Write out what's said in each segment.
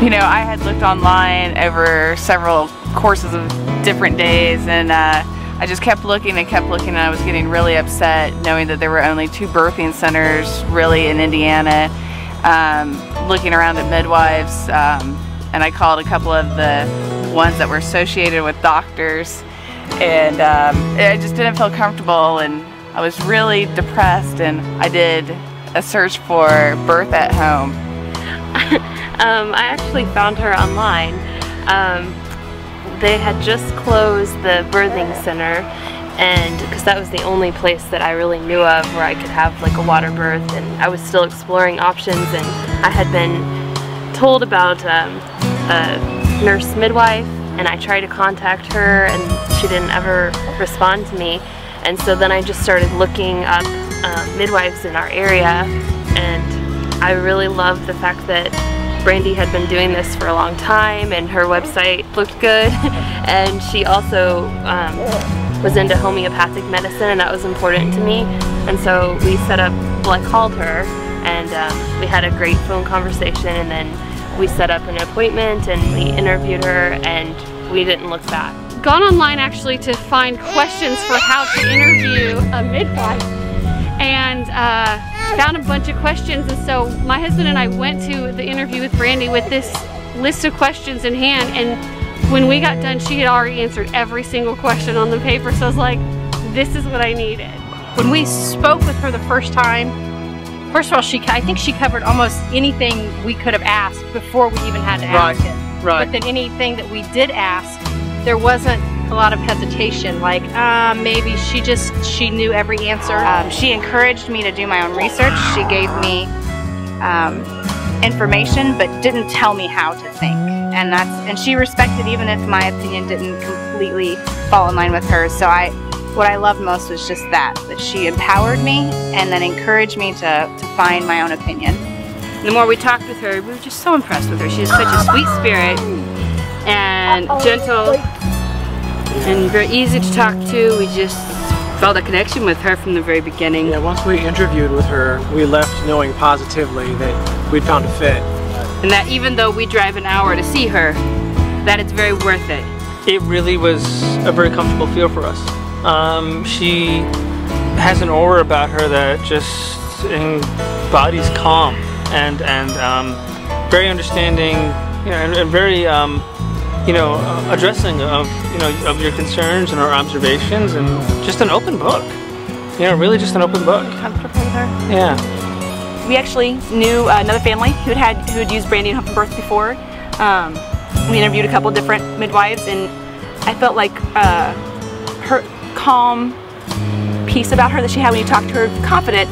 You know, I had looked online over several courses of different days, and I just kept looking and kept looking, and I was getting really upset knowing that there were only 2 birthing centers really in Indiana. Looking around at midwives, and I called a couple of the ones that were associated with doctors, and I just didn't feel comfortable, and I was really depressed, and I did a search for birth at home. I actually found her online. They had just closed the birthing center, and because that was the only place that I really knew of where I could have like a water birth, and I was still exploring options, and I had been told about a nurse midwife, and I tried to contact her and she didn't ever respond to me, and so then I just started looking up midwives in our area, and I really loved the fact that Brandy had been doing this for a long time and her website looked good, and she also was into homeopathic medicine, and that was important to me, and so we set up, well, I called her, and we had a great phone conversation, and then we set up an appointment and we interviewed her, and we didn't look back. Gone online actually to find questions for how to interview a midwife, and found a bunch of questions, and so my husband and I went to the interview with Brandy with this list of questions in hand, and when we got done she had already answered every single question on the paper, so I was like, this is what I needed. When we spoke with her the first time, first of all, I think she covered almost anything we could have asked before we even had to ask it. Right. But then anything that we did ask, there wasn't a lot of hesitation, like maybe she knew every answer. She encouraged me to do my own research. She gave me information but didn't tell me how to think, and she respected even if my opinion didn't completely fall in line with hers. So what I loved most was just that she empowered me and then encouraged me to find my own opinion. The more we talked with her, we were just so impressed with her. She has such a sweet spirit and gentle and very easy to talk to. We just felt a connection with her from the very beginning. Yeah, once we interviewed with her, we left knowing positively that we'd found a fit. And that even though we drive an hour to see her, that it's very worth it. It really was a very comfortable feel for us. She has an aura about her that just embodies calm and very understanding, you know, and very you know, addressing of your concerns and our observations, and just an open book. You know, really just an open book. Comfortable with her? Yeah. We actually knew another family who had used Brandy and Home4Birth before. We interviewed a couple different midwives, and I felt like her calm piece about her that she had when you talked to her, confident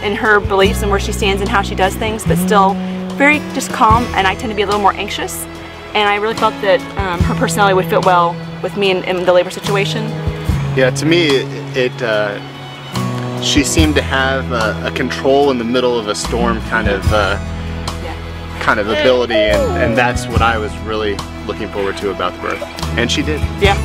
in her beliefs and where she stands and how she does things, but still very just calm, and I tend to be a little more anxious. And I really felt that her personality would fit well with me in the labor situation. Yeah, to me, she seemed to have a control in the middle of a storm kind of ability, and that's what I was really looking forward to about the birth. And she did. Yeah.